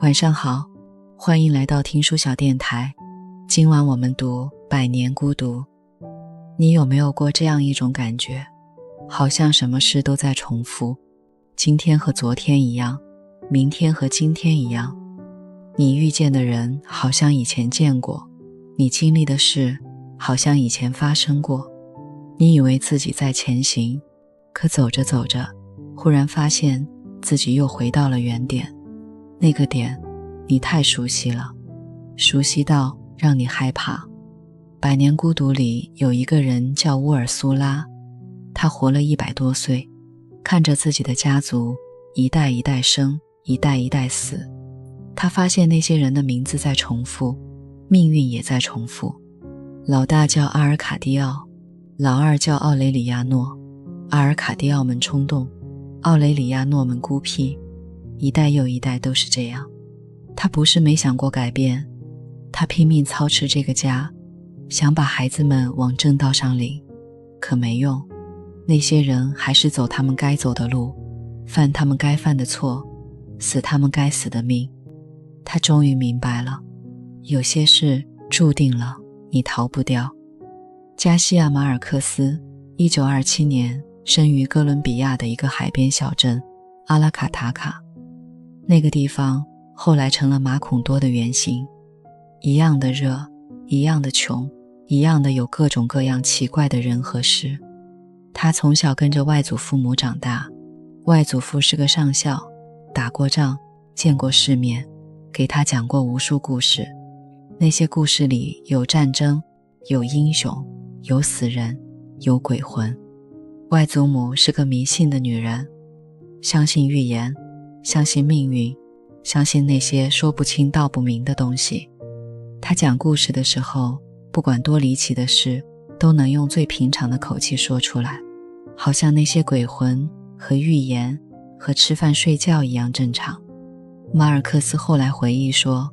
晚上好，欢迎来到听书小电台。今晚我们读《百年孤独》。你有没有过这样一种感觉，好像什么事都在重复，今天和昨天一样，明天和今天一样。你遇见的人好像以前见过，你经历的事好像以前发生过。你以为自己在前行，可走着走着，忽然发现自己又回到了原点。那个点你太熟悉了，熟悉到让你害怕。百年孤独里有一个人叫乌尔苏拉，他活了100多岁，看着自己的家族一代一代生，一代一代死。他发现那些人的名字在重复，命运也在重复。老大叫阿尔卡迪奥，老二叫奥雷里亚诺。阿尔卡迪奥们冲动，奥雷里亚诺们孤僻，一代又一代都是这样。他不是没想过改变，他拼命操持这个家，想把孩子们往正道上领，可没用。那些人还是走他们该走的路，犯他们该犯的错，死他们该死的命。他终于明白了，有些事注定了，你逃不掉。加西亚·马尔克斯1927年生于哥伦比亚的一个海边小镇阿拉卡塔卡，那个地方后来成了马孔多的原型。一样的热，一样的穷，一样的有各种各样奇怪的人和事。他从小跟着外祖父母长大，外祖父是个上校，打过仗，见过世面，给他讲过无数故事。那些故事里有战争，有英雄，有死人，有鬼魂。外祖母是个迷信的女人，相信预言，相信命运，相信那些说不清道不明的东西。她讲故事的时候，不管多离奇的事，都能用最平常的口气说出来，好像那些鬼魂和预言和吃饭睡觉一样正常。马尔克斯后来回忆说，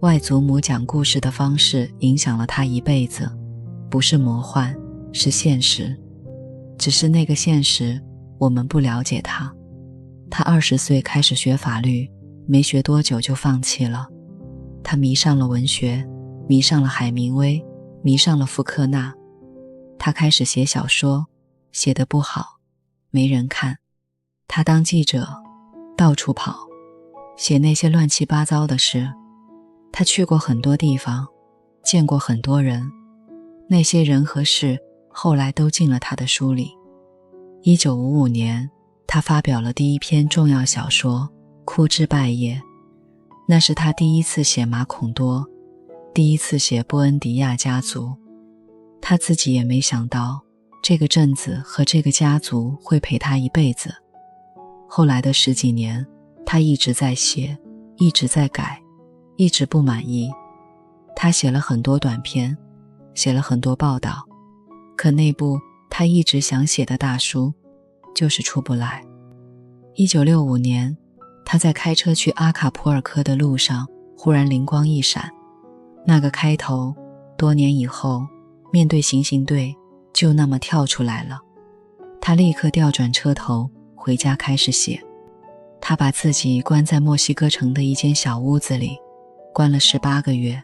外祖母讲故事的方式影响了他一辈子，不是魔幻，是现实。只是那个现实，我们不了解它。他20岁开始学法律，没学多久就放弃了。他迷上了文学，迷上了海明威，迷上了福克纳。他开始写小说，写得不好，没人看。他当记者，到处跑，写那些乱七八糟的事。他去过很多地方，见过很多人，那些人和事后来都进了他的书里。1955年，他发表了第一篇重要小说《枯枝败叶》，那是他第一次写马孔多，第一次写布恩迪亚家族。他自己也没想到，这个镇子和这个家族会陪他一辈子。后来的10几年，他一直在写，一直在改，一直不满意。他写了很多短篇，写了很多报道，可那部他一直想写的大书就是出不来。1965年，他在开车去阿卡普尔科的路上忽然灵光一闪，那个开头多年以后面对行刑队就那么跳出来了。他立刻调转车头回家开始写。他把自己关在墨西哥城的一间小屋子里，关了18个月。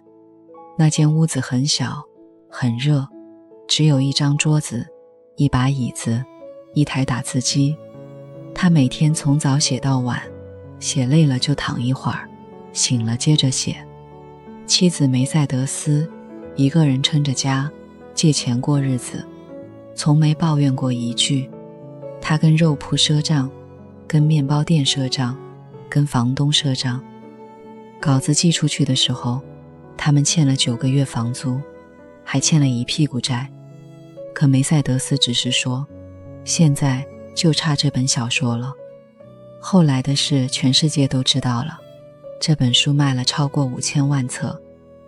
那间屋子很小，很热，只有一张桌子，一把椅子，一台打字机。他每天从早写到晚，写累了就躺一会儿，醒了接着写。妻子梅赛德斯一个人撑着家，借钱过日子，从没抱怨过一句。他跟肉铺赊账，跟面包店赊账，跟房东赊账。稿子寄出去的时候，他们欠了9个月房租，还欠了一屁股债。可梅赛德斯只是说，现在就差这本小说了。后来的事全世界都知道了，这本书卖了超过5000万册，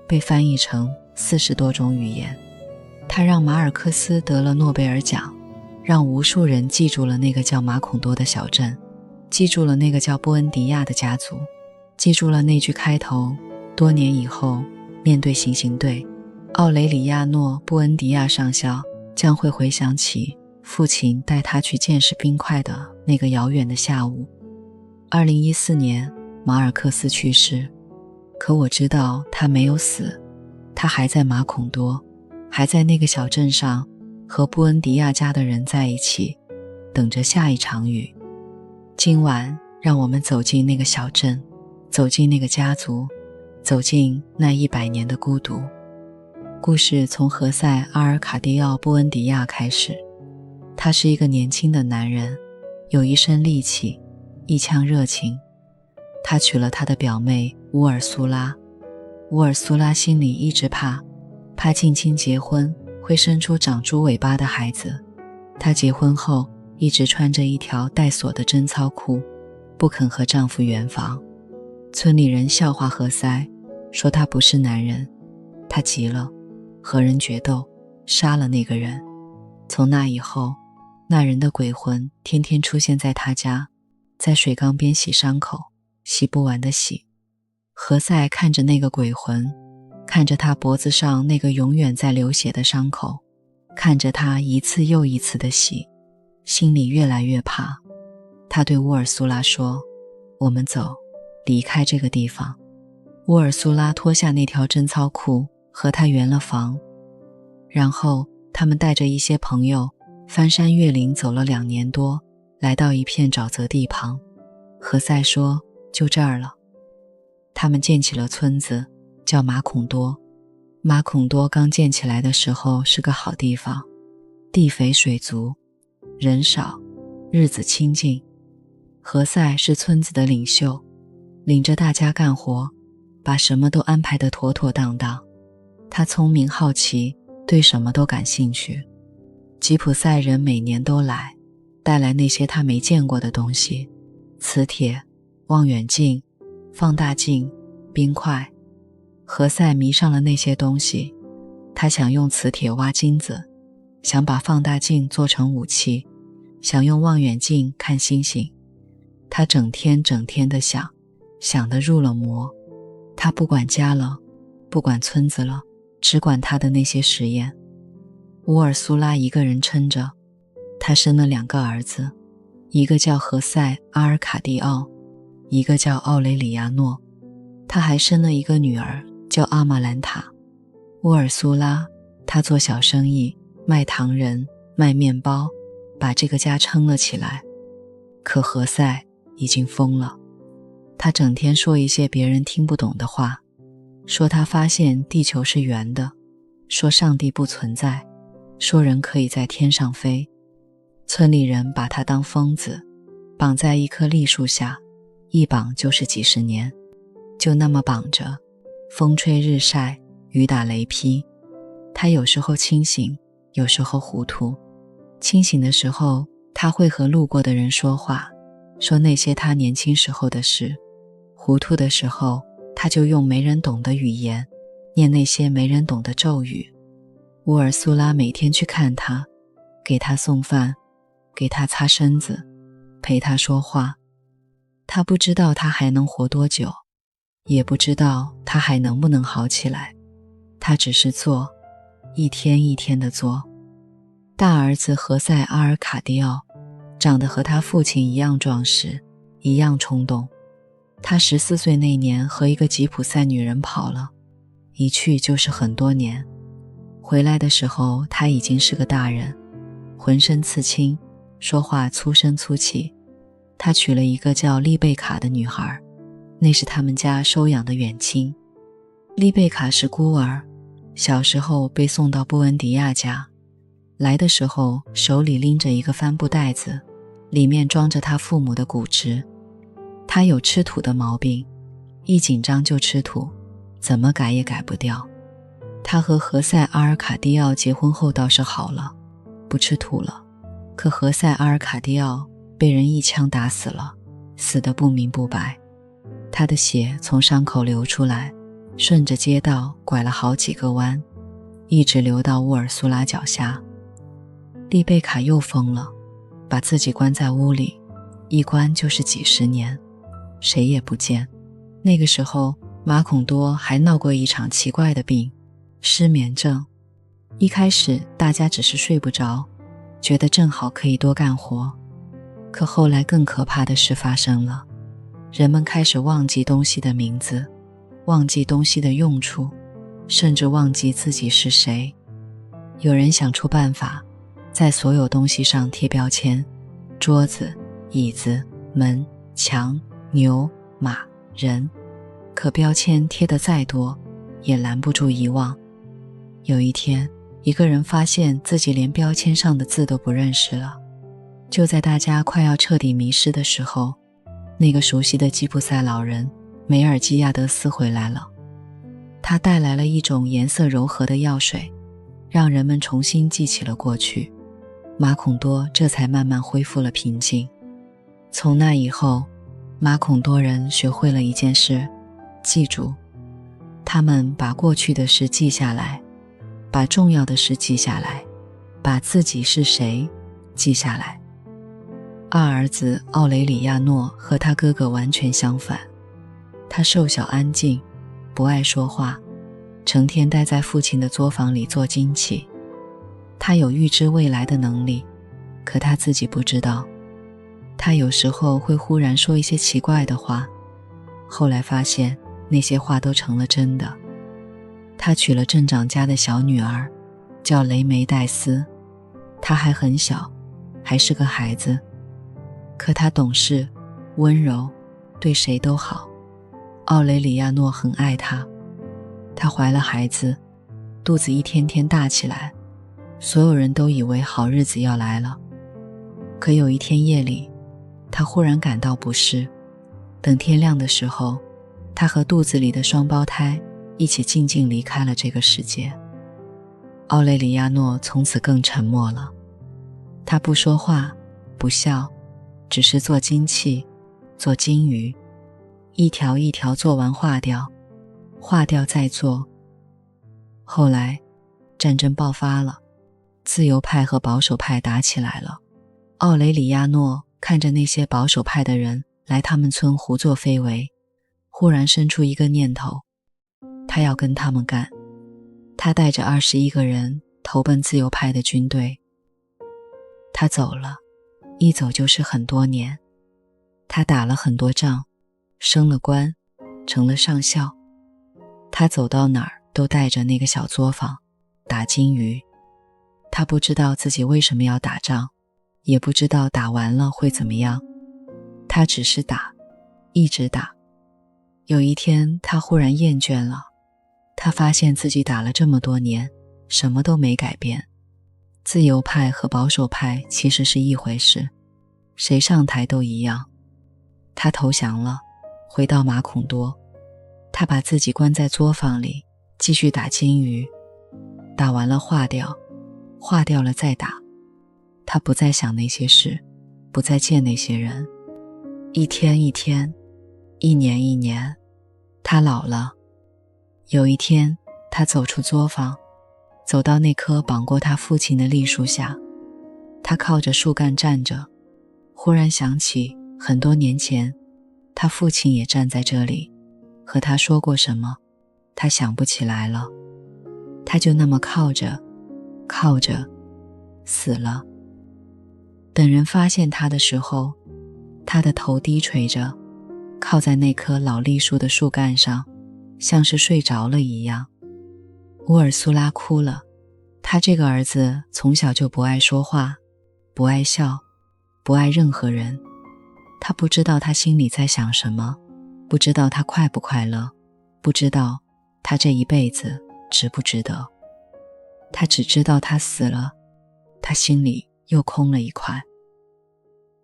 被翻译成40多种语言。他让马尔克斯得了诺贝尔奖，让无数人记住了那个叫马孔多的小镇，记住了那个叫布恩迪亚的家族，记住了那句开头，多年以后面对行刑队，奥雷里亚诺·布恩迪亚上校将会回想起父亲带他去见识冰块的那个遥远的下午。2014年，马尔克斯去世，可我知道他没有死，他还在马孔多，还在那个小镇上和布恩迪亚家的人在一起，等着下一场雨。今晚让我们走进那个小镇，走进那个家族，走进那100年的孤独。故事从何塞·阿尔卡蒂奥·布恩迪亚开始。他是一个年轻的男人，有一身力气，一腔热情。他娶了他的表妹乌尔苏拉。乌尔苏拉心里一直怕近亲结婚会生出长猪尾巴的孩子。她结婚后一直穿着一条带锁的贞操裤，不肯和丈夫圆房。村里人笑话何塞，说他不是男人。他急了，和人决斗，杀了那个人。从那以后，那人的鬼魂天天出现在他家，在水缸边洗伤口，洗不完的洗。何塞看着那个鬼魂，看着他脖子上那个永远在流血的伤口，看着他一次又一次的洗，心里越来越怕。他对乌尔苏拉说，我们走，离开这个地方。乌尔苏拉脱下那条贞操裤，和他圆了房。然后他们带着一些朋友翻山越岭走了2年多，来到一片沼泽地旁。何塞说，就这儿了。他们建起了村子，叫马孔多。马孔多刚建起来的时候是个好地方，地肥水足，人少，日子清静。何塞是村子的领袖，领着大家干活，把什么都安排得妥妥当当。他聪明好奇，对什么都感兴趣。吉普赛人每年都来，带来那些他没见过的东西，磁铁、望远镜、放大镜、冰块。何塞迷上了那些东西，他想用磁铁挖金子，想把放大镜做成武器，想用望远镜看星星。他整天地想，想得入了魔。他不管家了，不管村子了，只管他的那些实验。乌尔苏拉一个人撑着，他生了2个儿子，一个叫何塞·阿尔卡蒂奥，一个叫奥雷里亚诺。他还生了一个女儿，叫阿玛兰塔。乌尔苏拉，她做小生意，卖糖人，卖面包，把这个家撑了起来。可何塞已经疯了，他整天说一些别人听不懂的话，说他发现地球是圆的，说上帝不存在，说人可以在天上飞。村里人把他当疯子，绑在一棵栗树下，一绑就是几十年，就那么绑着，风吹日晒，雨打雷劈。他有时候清醒，有时候糊涂。清醒的时候，他会和路过的人说话，说那些他年轻时候的事。糊涂的时候，他就用没人懂的语言，念那些没人懂的咒语。乌尔苏拉每天去看他，给他送饭，给他擦身子，陪他说话。他不知道他还能活多久，也不知道他还能不能好起来。他只是做，一天一天地做。大儿子何塞·阿尔卡蒂奥长得和他父亲一样壮实，一样冲动。他14岁那年和一个吉普赛女人跑了，一去就是很多年。回来的时候他已经是个大人，浑身刺青，说话粗声粗气。他娶了一个叫丽贝卡的女孩，那是他们家收养的远亲。丽贝卡是孤儿，小时候被送到布恩迪亚家，来的时候手里拎着一个帆布袋子，里面装着他父母的骨殖。他有吃土的毛病，一紧张就吃土，怎么改也改不掉。他和何塞·阿尔卡蒂奥结婚后倒是好了，不吃土了。可何塞·阿尔卡蒂奥被人一枪打死了，死得不明不白。他的血从伤口流出来，顺着街道拐了好几个弯，一直流到乌尔苏拉脚下。丽贝卡又疯了，把自己关在屋里，一关就是几十年，谁也不见。那个时候马孔多还闹过一场奇怪的病，失眠症。一开始大家只是睡不着，觉得正好可以多干活。可后来更可怕的事发生了，人们开始忘记东西的名字，忘记东西的用处，甚至忘记自己是谁。有人想出办法，在所有东西上贴标签，桌子、椅子、门、墙、牛、马、人，可标签贴得再多，也拦不住遗忘。有一天，一个人发现自己连标签上的字都不认识了。就在大家快要彻底迷失的时候，那个熟悉的吉普赛老人梅尔基亚德斯回来了。他带来了一种颜色柔和的药水，让人们重新记起了过去。马孔多这才慢慢恢复了平静。从那以后，马孔多人学会了一件事，记住。他们把过去的事记下来，把重要的事记下来，把自己是谁记下来。二儿子奥雷里亚诺和他哥哥完全相反，他瘦小安静，不爱说话，成天待在父亲的作坊里做金器。他有预知未来的能力，可他自己不知道。他有时候会忽然说一些奇怪的话，后来发现那些话都成了真的。他娶了镇长家的小女儿，叫雷梅黛斯。他还很小，还是个孩子，可他懂事、温柔，对谁都好。奥雷里亚诺很爱她。她怀了孩子，肚子一天天大起来，所有人都以为好日子要来了。可有一天夜里，她忽然感到不适。等天亮的时候，她和肚子里的双胞胎一起静静离开了这个世界。奥雷里亚诺从此更沉默了。他不说话，不笑，只是做金器，做金鱼，一条一条做完化掉，化掉再做。后来战争爆发了，自由派和保守派打起来了。奥雷里亚诺看着那些保守派的人来他们村胡作非为，忽然生出一个念头，他要跟他们干。他带着21个人投奔自由派的军队。他走了，一走就是很多年。他打了很多仗，升了官，成了上校。他走到哪儿都带着那个小作坊，打金鱼。他不知道自己为什么要打仗，也不知道打完了会怎么样。他只是打，一直打。有一天他忽然厌倦了，他发现自己打了这么多年，什么都没改变。自由派和保守派其实是一回事，谁上台都一样。他投降了，回到马孔多。他把自己关在作坊里，继续打金鱼，打完了化掉，化掉了再打。他不再想那些事，不再见那些人。一天一天，一年一年，他老了。有一天，他走出作坊，走到那棵绑过他父亲的栗树下。他靠着树干站着，忽然想起很多年前，他父亲也站在这里，和他说过什么，他想不起来了。他就那么靠着，靠着，死了。等人发现他的时候，他的头低垂着，靠在那棵老栗树的树干上，像是睡着了一样。乌尔苏拉哭了，他这个儿子从小就不爱说话，不爱笑，不爱任何人。他不知道他心里在想什么，不知道他快不快乐，不知道他这一辈子值不值得。他只知道他死了，他心里又空了一块。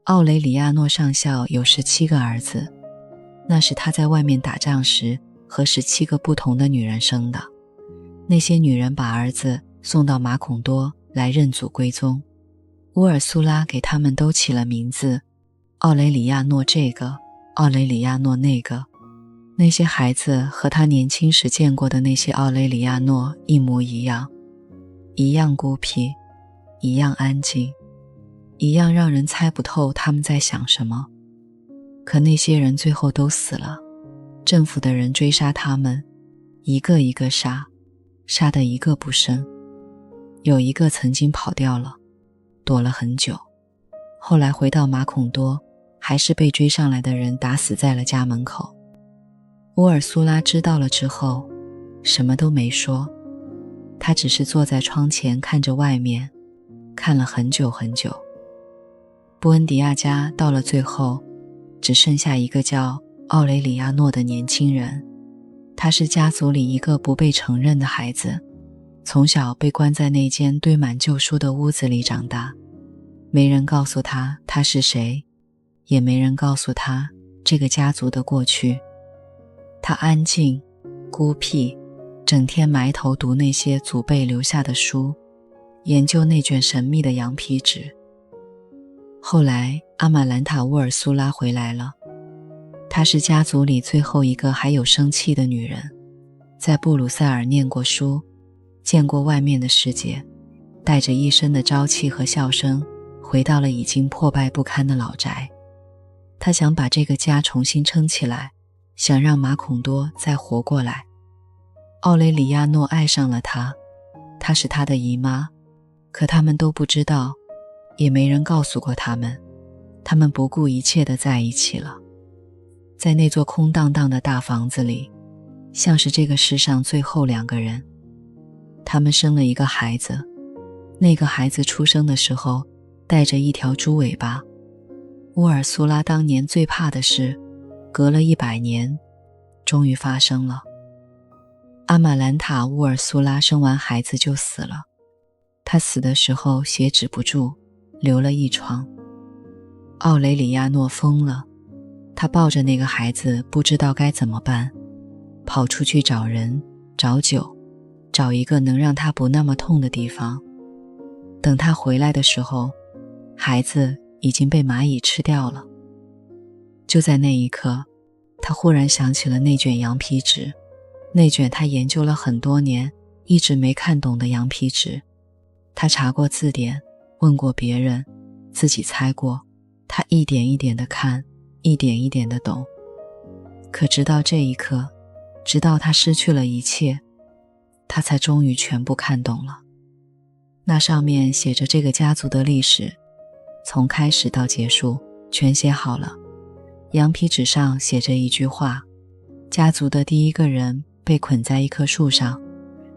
奥雷里亚诺上校有17个儿子，那是他在外面打仗时和17个不同的女人生的。那些女人把儿子送到马孔多来认祖归宗。乌尔苏拉给他们都起了名字，奥雷里亚诺这个，奥雷里亚诺那个。那些孩子和他年轻时见过的那些奥雷里亚诺一模一样，一样孤僻，一样安静，一样让人猜不透他们在想什么。可那些人最后都死了，政府的人追杀他们，一个一个杀，杀得一个不剩。有一个曾经跑掉了，躲了很久，后来回到马孔多，还是被追上来的人打死在了家门口。乌尔苏拉知道了之后，什么都没说，她只是坐在窗前看着外面，看了很久很久。布恩迪亚家到了最后，只剩下一个叫奥雷里亚诺的年轻人，他是家族里一个不被承认的孩子，从小被关在那间堆满旧书的屋子里长大，没人告诉他他是谁，也没人告诉他这个家族的过去。他安静、孤僻，整天埋头读那些祖辈留下的书，研究那卷神秘的羊皮纸。后来阿玛兰塔·乌尔苏拉回来了，她是家族里最后一个还有生气的女人，在布鲁塞尔念过书，见过外面的世界，带着一身的朝气和笑声回到了已经破败不堪的老宅。她想把这个家重新撑起来，想让马孔多再活过来。奥雷里亚诺爱上了她，她是她的姨妈，可他们都不知道，也没人告诉过他们，他们不顾一切地在一起了。在那座空荡荡的大房子里，像是这个世上最后2个人。他们生了一个孩子，那个孩子出生的时候带着一条猪尾巴。乌尔苏拉当年最怕的事，隔了100年，终于发生了。阿玛兰塔·乌尔苏拉生完孩子就死了，她死的时候血止不住，流了一床。奥雷里亚诺疯了，他抱着那个孩子不知道该怎么办，跑出去找人，找酒，找一个能让他不那么痛的地方。等他回来的时候，孩子已经被蚂蚁吃掉了。就在那一刻，他忽然想起了那卷羊皮纸，那卷他研究了很多年一直没看懂的羊皮纸。他查过字典，问过别人，自己猜过，他一点一点地看，一点一点地懂。可直到这一刻，直到他失去了一切，他才终于全部看懂了。那上面写着这个家族的历史，从开始到结束全写好了。羊皮纸上写着一句话：家族的第一个人被捆在一棵树上，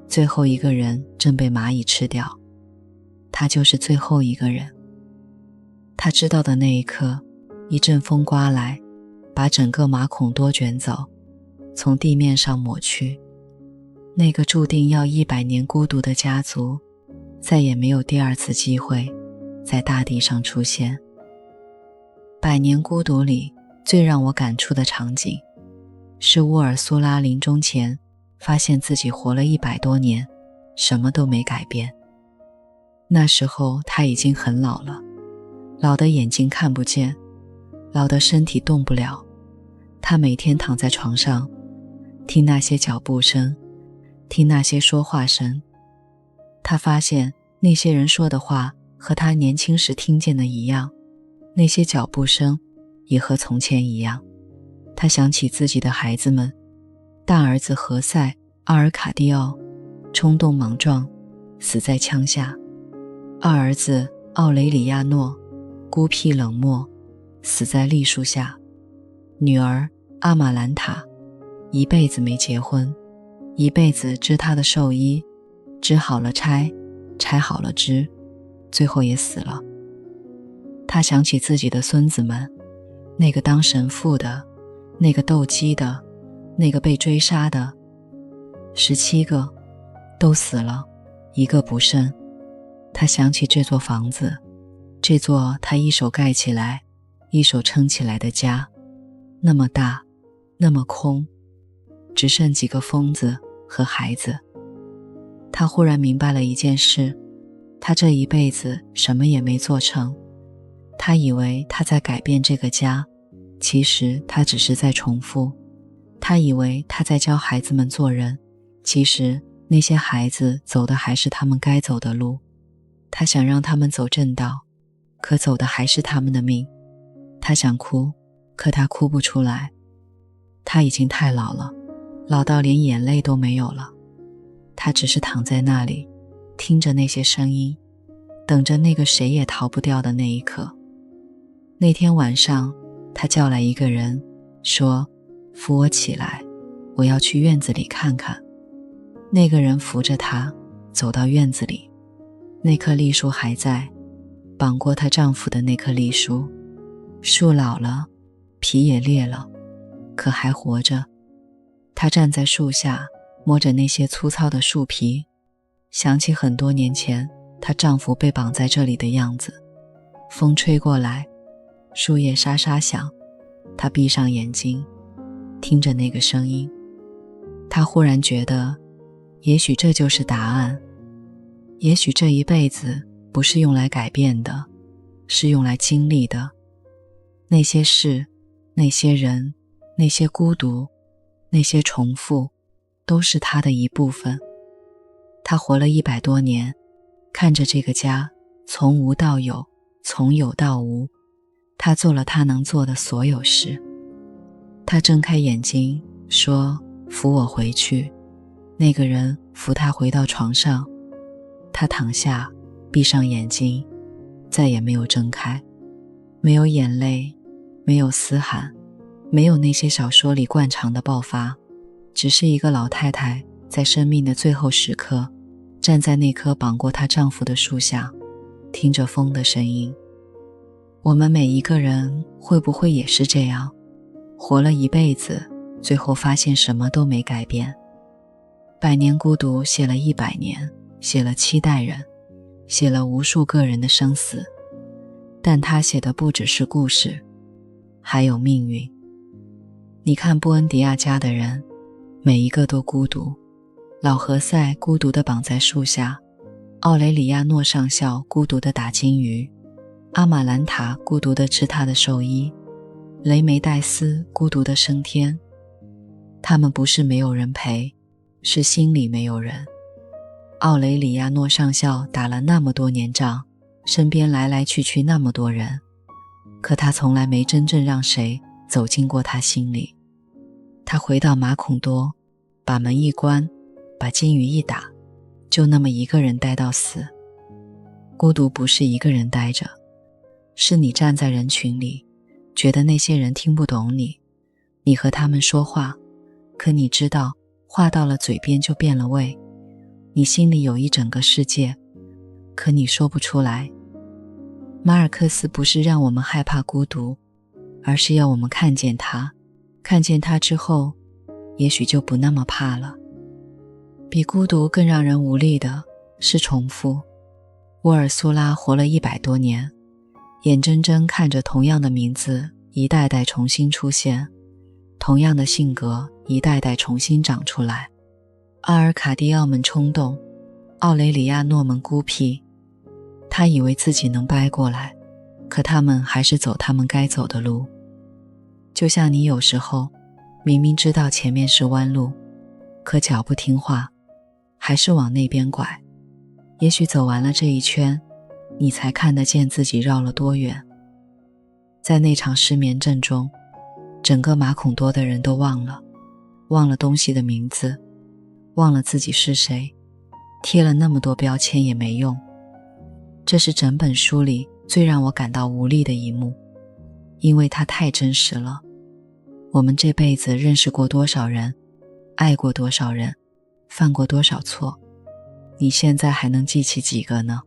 最后一个人正被蚂蚁吃掉，他就是最后一个人。他知道的那一刻，一阵风刮来，把整个马孔多卷走，从地面上抹去。那个注定要100年孤独的家族，再也没有第2次机会在大地上出现。100年孤独里最让我感触的场景，是乌尔苏拉临终前发现自己活了100多年，什么都没改变。那时候他已经很老了，老的眼睛看不见，老的身体动不了。他每天躺在床上，听那些脚步声，听那些说话声。他发现那些人说的话和他年轻时听见的一样，那些脚步声也和从前一样。他想起自己的孩子们，大儿子何塞·阿尔卡蒂奥冲动莽撞，死在枪下；二儿子奥雷里亚诺孤僻冷漠，死在栗树下；女儿阿玛兰塔一辈子没结婚，一辈子织她的寿衣，织好了拆，拆好了织，最后也死了。他想起自己的孙子们，那个当神父的，那个斗鸡的，那个被追杀的，17个都死了，一个不剩。他想起这座房子，这座他一手盖起来，一手撑起来的家，那么大，那么空，只剩几个疯子和孩子。他忽然明白了一件事，他这一辈子什么也没做成。他以为他在改变这个家，其实他只是在重复。他以为他在教孩子们做人，其实那些孩子走的还是他们该走的路。他想让他们走正道，可走的还是他们的命。他想哭，可他哭不出来。他已经太老了，老到连眼泪都没有了。他只是躺在那里，听着那些声音，等着那个谁也逃不掉的那一刻。那天晚上，他叫来一个人，说：扶我起来，我要去院子里看看。那个人扶着她走到院子里，那棵栗树还在，绑过她丈夫的那棵栗树，树老了，皮也裂了，可还活着。她站在树下，摸着那些粗糙的树皮，想起很多年前她丈夫被绑在这里的样子。风吹过来，树叶沙沙响，她闭上眼睛，听着那个声音。她忽然觉得，也许这就是答案。也许这一辈子不是用来改变的，是用来经历的。那些事，那些人，那些孤独，那些重复，都是他的一部分。他活了100多年，看着这个家从无到有，从有到无，他做了他能做的所有事。他睁开眼睛说：扶我回去。那个人扶他回到床上，他躺下，闭上眼睛，再也没有睁开。没有眼泪，没有嘶喊，没有那些小说里惯常的爆发，只是一个老太太在生命的最后时刻，站在那棵绑过她丈夫的树下，听着风的声音。我们每一个人会不会也是这样，活了一辈子，最后发现什么都没改变？百年孤独写了100年，写了7代人，写了无数个人的生死，但他写的不只是故事，还有命运。你看布恩迪亚家的人，每一个都孤独。老何塞孤独地绑在树下，奥雷里亚诺上校孤独地打金鱼，阿玛兰塔孤独地吃他的寿衣，雷梅戴斯孤独地升天。他们不是没有人陪，是心里没有人。奥雷里亚诺上校打了那么多年仗，身边来来去去那么多人，可他从来没真正让谁走进过他心里。他回到马孔多，把门一关，把金鱼一打，就那么一个人待到死。孤独不是一个人待着，是你站在人群里，觉得那些人听不懂你，你和他们说话，可你知道话到了嘴边就变了味，你心里有一整个世界，可你说不出来。马尔克斯不是让我们害怕孤独，而是要我们看见它，看见它之后，也许就不那么怕了。比孤独更让人无力的是重复。沃尔苏拉活了100多年，眼睁睁看着同样的名字一代代重新出现，同样的性格一代代重新长出来。阿尔卡蒂奥们冲动，奥雷里亚诺们孤僻，他以为自己能掰过来，可他们还是走他们该走的路。就像你有时候明明知道前面是弯路，可脚不听话，还是往那边拐。也许走完了这一圈，你才看得见自己绕了多远。在那场失眠症中，整个马孔多的人都忘了东西的名字，忘了自己是谁，贴了那么多标签也没用。这是整本书里最让我感到无力的一幕，因为它太真实了。我们这辈子认识过多少人，爱过多少人，犯过多少错，你现在还能记起几个呢？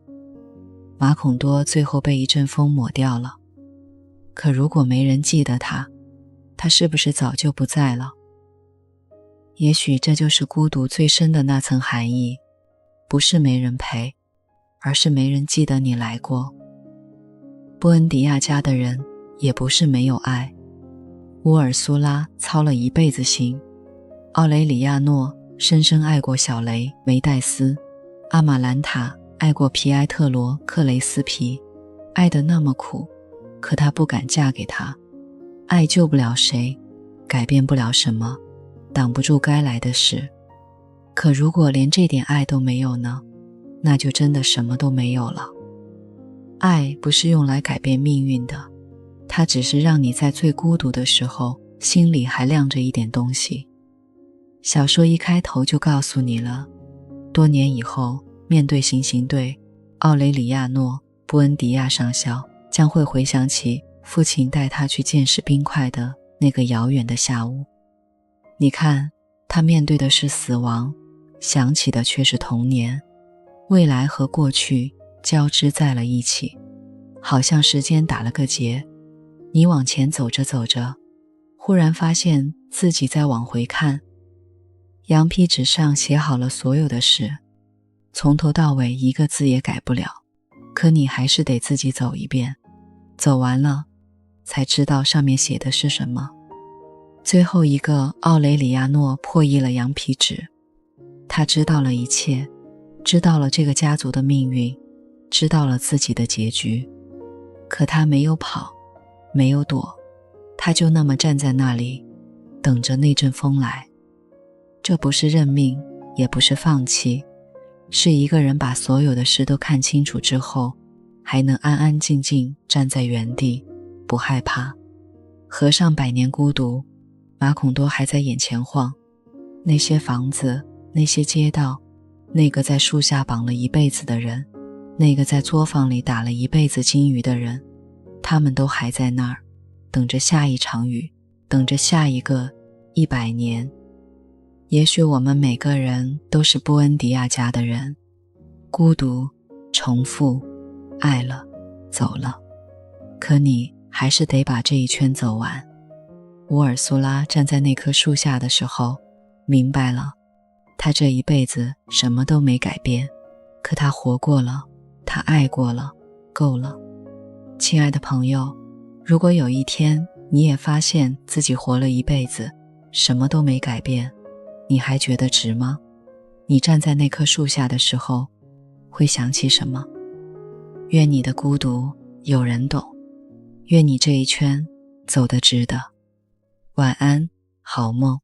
马孔多最后被一阵风抹掉了，可如果没人记得他，他是不是早就不在了？也许这就是孤独最深的那层含义，不是没人陪，而是没人记得你来过。布恩迪亚家的人也不是没有爱，乌尔苏拉操了一辈子心，奥雷里亚诺深深爱过小雷梅戴斯，阿玛兰塔爱过皮埃特罗克雷斯皮，爱得那么苦，可她不敢嫁给他。爱救不了谁，改变不了什么，挡不住该来的事。可如果连这点爱都没有呢，那就真的什么都没有了。爱不是用来改变命运的，它只是让你在最孤独的时候，心里还亮着一点东西。小说一开头就告诉你了，多年以后，面对行刑队，奥雷里亚诺·布恩迪亚上校将会回想起父亲带他去见识冰块的那个遥远的下午。你看，他面对的是死亡，想起的却是童年，未来和过去交织在了一起，好像时间打了个结。你往前走着走着，忽然发现自己在往回看。羊皮纸上写好了所有的事，从头到尾一个字也改不了，可你还是得自己走一遍，走完了才知道上面写的是什么。最后一个奥雷里亚诺破译了羊皮纸，他知道了一切，知道了这个家族的命运，知道了自己的结局。可他没有跑，没有躲，他就那么站在那里，等着那阵风来。这不是认命，也不是放弃，是一个人把所有的事都看清楚之后，还能安安静静站在原地，不害怕。合上百年孤独，马孔多还在眼前晃，那些房子，那些街道，那个在树下绑了一辈子的人，那个在作坊里打了一辈子金鱼的人，他们都还在那儿，等着下一场雨，等着下一个100年。也许我们每个人都是布恩迪亚家的人，孤独，重复，爱了，走了，可你还是得把这一圈走完。乌尔苏拉站在那棵树下的时候，明白了，她这一辈子什么都没改变，可她活过了，她爱过了，够了。亲爱的朋友，如果有一天你也发现自己活了一辈子，什么都没改变，你还觉得值吗？你站在那棵树下的时候，会想起什么？愿你的孤独有人懂，愿你这一圈走得值得。晚安，好梦。